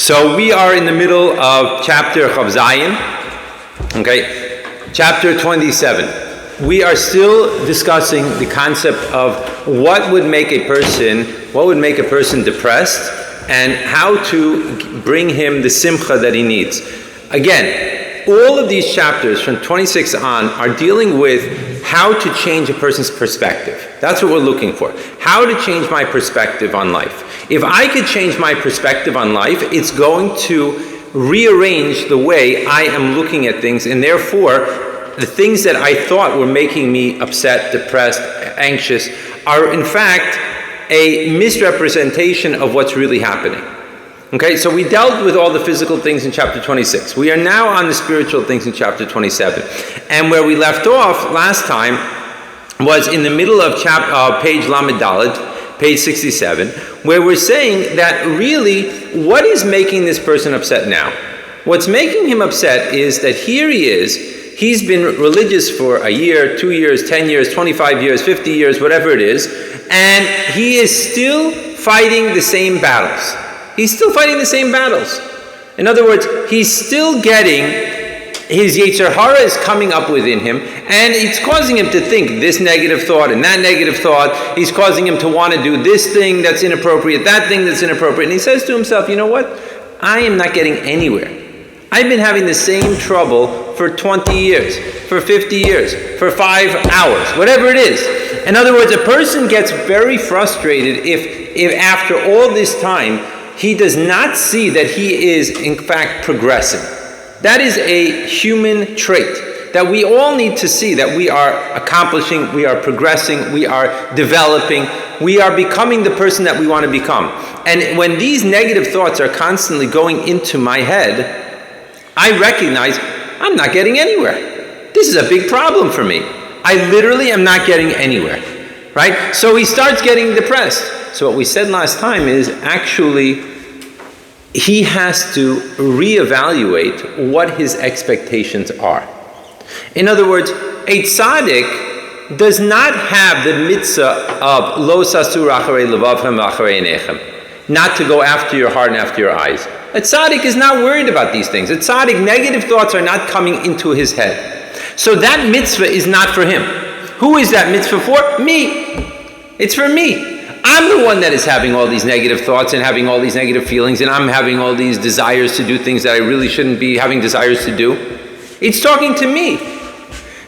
So we are in the middle of chapter Chav Zayin, okay, chapter 27. We are still discussing the concept of what would make a person depressed and how to bring him the simcha that he needs. Again, all of these chapters from 26 on are dealing with how to change a person's perspective. That's what we're looking for. How to change my perspective on life. If I could change my perspective on life, it's going to rearrange the way I am looking at things, and therefore the things that I thought were making me upset, depressed, anxious are in fact a misrepresentation of what's really happening. Okay, so we dealt with all the physical things in chapter 26. We are now on the spiritual things in chapter 27. And where we left off last time was in the middle of page Lamed Daled, page 67, where we're saying that really, what is making this person upset now? What's making him upset is that here he is, he's been religious for a year, 2 years, 10 years, 25 years, 50 years, whatever it is, and he is still fighting the same battles. He's still fighting the same battles. In other words, he's still getting, his Yetzer Hara is coming up within him, and it's causing him to think this negative thought and that negative thought. He's causing him to want to do this thing that's inappropriate, that thing that's inappropriate. And he says to himself, you know what? I am not getting anywhere. I've been having the same trouble for 20 years, for 50 years, for 5 hours, whatever it is. In other words, a person gets very frustrated if after all this time, he does not see that he is, in fact, progressing. That is a human trait that we all need to see, that we are accomplishing, we are progressing, we are developing, we are becoming the person that we want to become. And when these negative thoughts are constantly going into my head, I recognize I'm not getting anywhere. This is a big problem for me. I literally am not getting anywhere, right? So he starts getting depressed. So what we said last time is actually he has to reevaluate what his expectations are. In other words, a tzaddik does not have the mitzvah of lo sasur acharei levavchem v'acharei einechem, not to go after your heart and after your eyes. A tzaddik is not worried about these things. A tzaddik, negative thoughts are not coming into his head. So that mitzvah is not for him. Who is that mitzvah for? Me. It's for me. I'm the one that is having all these negative thoughts and having all these negative feelings, and I'm having all these desires to do things that I really shouldn't be having desires to do. It's talking to me.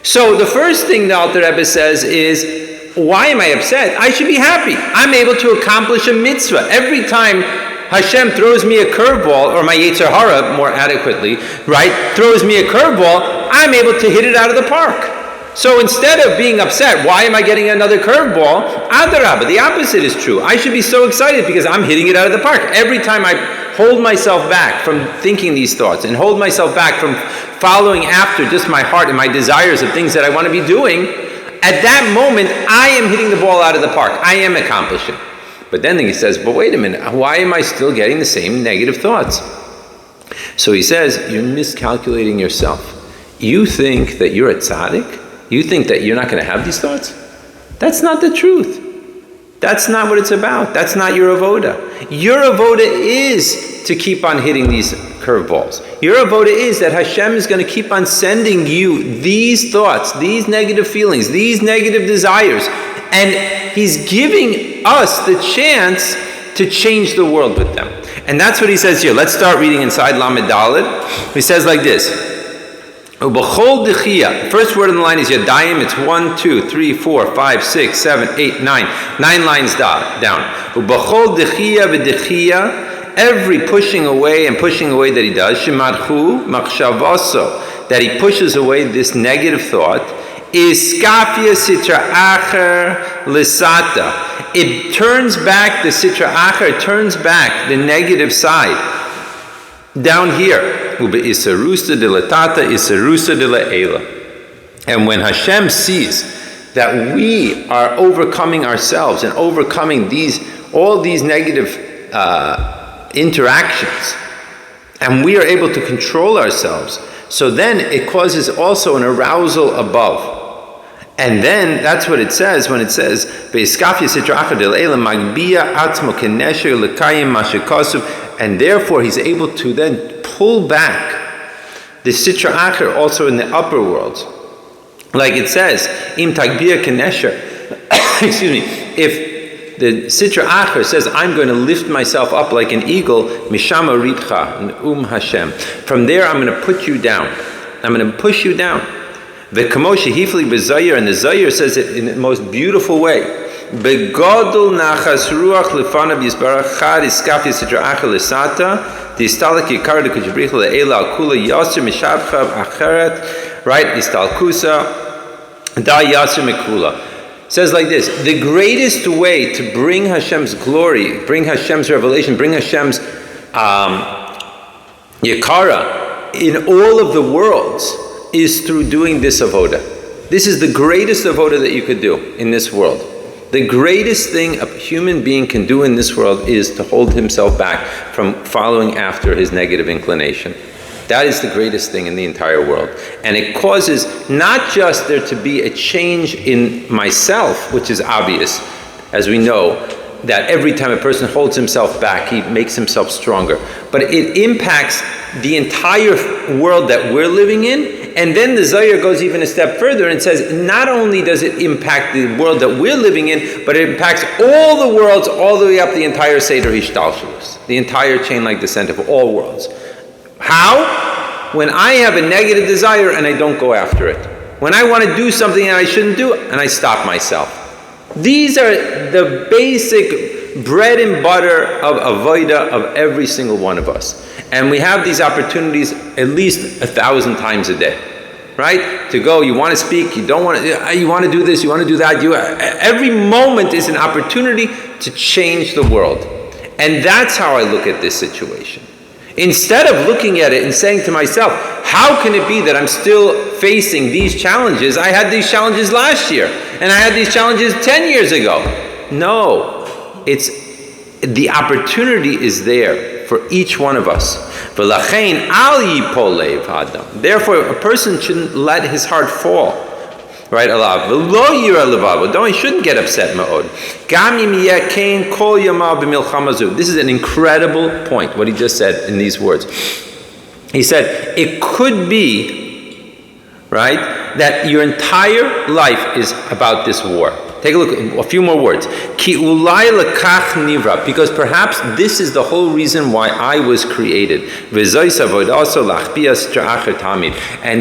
So the first thing the Alter Rebbe says is, why am I upset? I should be happy. I'm able to accomplish a mitzvah. Every time Hashem throws me a curveball, or my Yetzer Hara more adequately, right, throws me a curveball, I'm able to hit it out of the park. So instead of being upset, why am I getting another curveball? Alter Rebbe, the opposite is true. I should be so excited because I'm hitting it out of the park. Every time I hold myself back from thinking these thoughts and hold myself back from following after just my heart and my desires of things that I want to be doing, at that moment, I am hitting the ball out of the park. I am accomplishing. But then he says, but wait a minute, why am I still getting the same negative thoughts? So he says, you're miscalculating yourself. You think that you're a tzaddik? You think that you're not going to have these thoughts? That's not the truth. That's not what it's about. That's not your avoda. Your avoda is to keep on hitting these curveballs. Your avoda is that Hashem is going to keep on sending you these thoughts, these negative feelings, these negative desires, and He's giving us the chance to change the world with them. And that's what he says here. Let's start reading inside Lamed Daled. He says like this. First word in the line is Yadayim. It's 1, 2, 3, 4, 5, 6, 7, 8, 9. 9 lines down. Every pushing away that he does, Shemadchu Machshavaso, that he pushes away this negative thought, is Skafia Sitra Acher Lisata. It turns back the Sitra Acher, turns back the negative side. Down here. And when Hashem sees that we are overcoming ourselves and overcoming all these negative interactions, and we are able to control ourselves, so then it causes also an arousal above. And then that's what it says when it says, And therefore, he's able to then pull back the Sitra Acher also in the upper worlds. Like it says, Im Tagbir Kenesher, excuse me, if the Sitra Acher says, I'm going to lift myself up like an eagle, Mishama Ritcha, Hashem. From there, I'm going to put you down. I'm going to push you down. The Kamosha Hifli B'Zayir, and the Zayir says it in the most beautiful way. Begodol nachas ruach lefanav yisbarach chad iskafi Sitra Acher lesata. Right, Istalkusa, Da Yasir Mikula. Says like this: the greatest way to bring Hashem's glory, bring Hashem's revelation, bring Hashem's Yakara in all of the worlds is through doing this avoda. This is the greatest avoda that you could do in this world. The greatest thing a human being can do in this world is to hold himself back from following after his negative inclination. That is the greatest thing in the entire world. And it causes not just there to be a change in myself, which is obvious, as we know, that every time a person holds himself back, he makes himself stronger. But it impacts the entire world that we're living in. And then the Zohar goes even a step further and says, not only does it impact the world that we're living in, but it impacts all the worlds, all the way up the entire Seder Hishtalshelus, the entire chain-like descent of all worlds. How? When I have a negative desire and I don't go after it. When I want to do something that I shouldn't do, and I stop myself. These are the basic bread and butter of avodah of every single one of us. And we have these opportunities at least 1,000 times a day, right? To go, you want to speak, you don't want to, you want to do this, you want to do that. Every moment is an opportunity to change the world. And that's how I look at this situation. Instead of looking at it and saying to myself, how can it be that I'm still facing these challenges? I had these challenges last year, and I had these challenges 10 years ago. No, it's the opportunity is there for each one of us. Therefore, a person shouldn't let his heart fall. Right? He shouldn't get upset. This is an incredible point, what he just said in these words. He said, it could be, right, that your entire life is about this war. Take a look at a few more words. Because perhaps this is the whole reason why I was created. And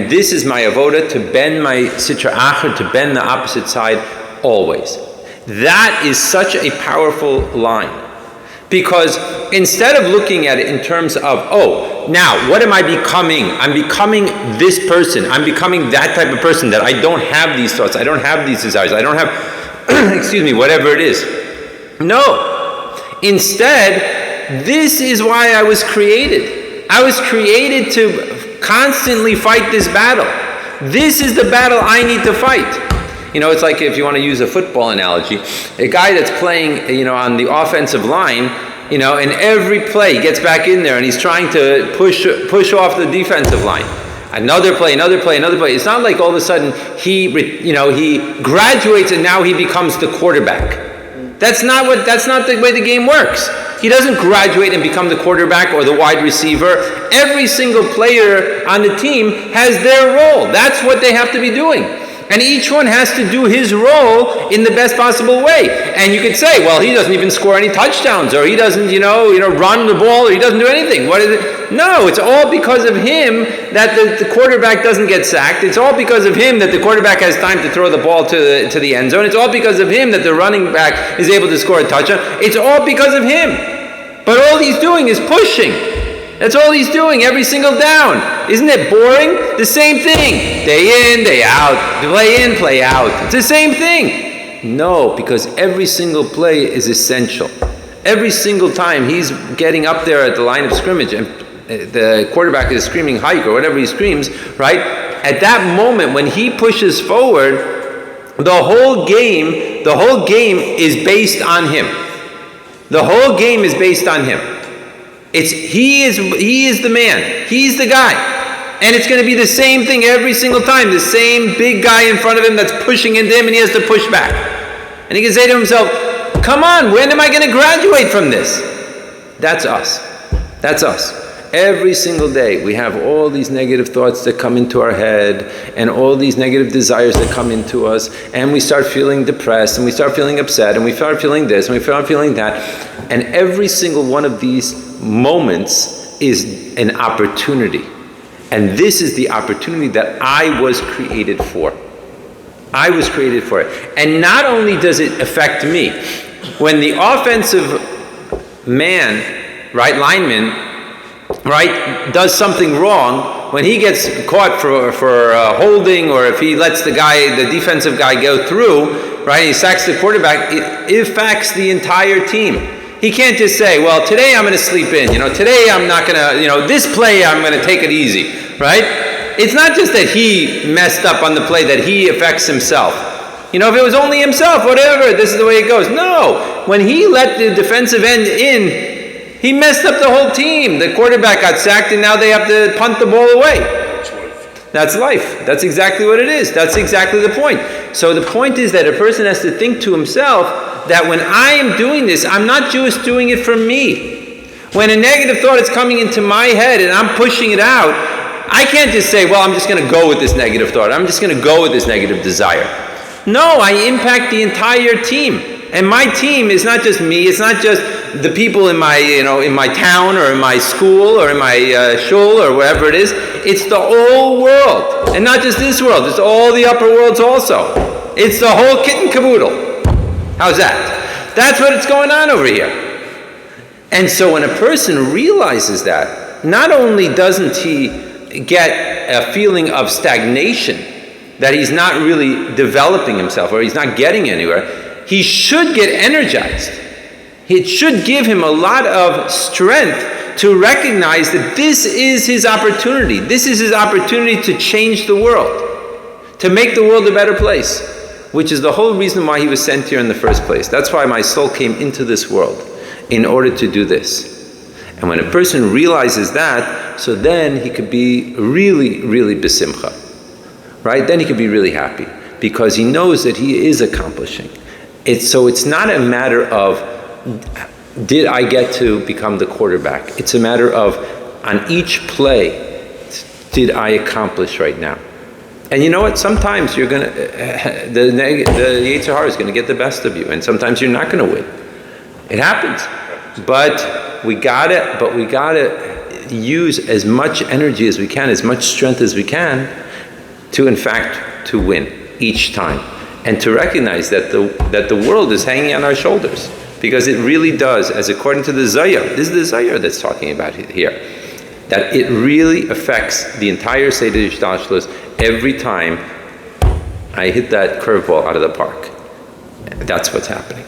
this is my avoda, to bend my sitra acher, to bend the opposite side always. That is such a powerful line. Because instead of looking at it in terms of, oh, now what am I becoming? I'm becoming this person. I'm becoming that type of person that I don't have these thoughts. I don't have these desires. I don't have, excuse me, whatever it is. No. Instead, this is why I was created. I was created to constantly fight this battle. This is the battle I need to fight. You know, it's like, if you want to use a football analogy, a guy that's playing, you know, on the offensive line, you know, in every play he gets back in there and he's trying to push off the defensive line. Another play. It's not like all of a sudden he graduates and now he becomes the quarterback. That's not the way the game works. He doesn't graduate and become the quarterback or the wide receiver. Every single player on the team has their role. That's what they have to be doing. And each one has to do his role in the best possible way. And you could say, well, he doesn't even score any touchdowns, or he doesn't, run the ball, or he doesn't do anything. What is it? No, it's all because of him that the quarterback doesn't get sacked. It's all because of him that the quarterback has time to throw the ball to the end zone. It's all because of him that the running back is able to score a touchdown. It's all because of him. But all he's doing is pushing. That's all he's doing every single down. Isn't it boring? The same thing. Day in, day out. Play in, play out. It's the same thing. No, because every single play is essential. Every single time he's getting up there at the line of scrimmage and the quarterback is screaming hike or whatever he screams, right? At that moment when he pushes forward, the whole game is based on him. The whole game is based on him. He is the man. He's the guy. And it's going to be the same thing every single time. The same big guy in front of him that's pushing into him, and he has to push back. And he can say to himself, come on, when am I going to graduate from this? That's us. That's us. Every single day we have all these negative thoughts that come into our head and all these negative desires that come into us, and we start feeling depressed and we start feeling upset and we start feeling this and we start feeling that. And every single one of these moments is an opportunity. And this is the opportunity that I was created for. I was created for it. And not only does it affect me, when the offensive man, right, lineman, right, does something wrong, when he gets caught for holding, or if he lets the defensive guy go through, right, he sacks the quarterback, it affects the entire team. He can't just say, well, today I'm going to sleep in, today I'm not going to, this play I'm going to take it easy, right? It's not just that he messed up on the play, that he affects himself. If it was only himself, whatever, this is the way it goes. No, when he let the defensive end in, he messed up the whole team. The quarterback got sacked, and now they have to punt the ball away. That's life. That's exactly what it is. That's exactly the point. So the point is that a person has to think to himself that when I am doing this, I'm not just doing it for me. When a negative thought is coming into my head and I'm pushing it out, I can't just say, well, I'm just going to go with this negative thought. I'm just going to go with this negative desire. No, I impact the entire team. And my team is not just me. It's not just the people in my, in my town or in my school or in my shul or wherever it is. It's the whole world. And not just this world. It's all the upper worlds also. It's the whole kit and caboodle. How's that? That's what's going on over here. And so when a person realizes that, not only doesn't he get a feeling of stagnation, that he's not really developing himself or he's not getting anywhere, he should get energized. It should give him a lot of strength to recognize that this is his opportunity. This is his opportunity to change the world, to make the world a better place, which is the whole reason why he was sent here in the first place. That's why my soul came into this world, in order to do this. And when a person realizes that, so then he could be really, really besimcha, right? Then he could be really happy because he knows that he is accomplishing. So it's not a matter of, did I get to become the quarterback? It's a matter of, on each play, did I accomplish right now? And you know what? Sometimes you're gonna, the Yetzer Hara is gonna get the best of you, and sometimes you're not gonna win. It happens. But we gotta use as much energy as we can, as much strength as we can, to in fact to win each time. And to recognize that the world is hanging on our shoulders. Because it really does, as according to the Zayar, this is the Zayar that's talking about here, that it really affects the entire Seder Yishtalshlus every time I hit that curveball out of the park. That's what's happening.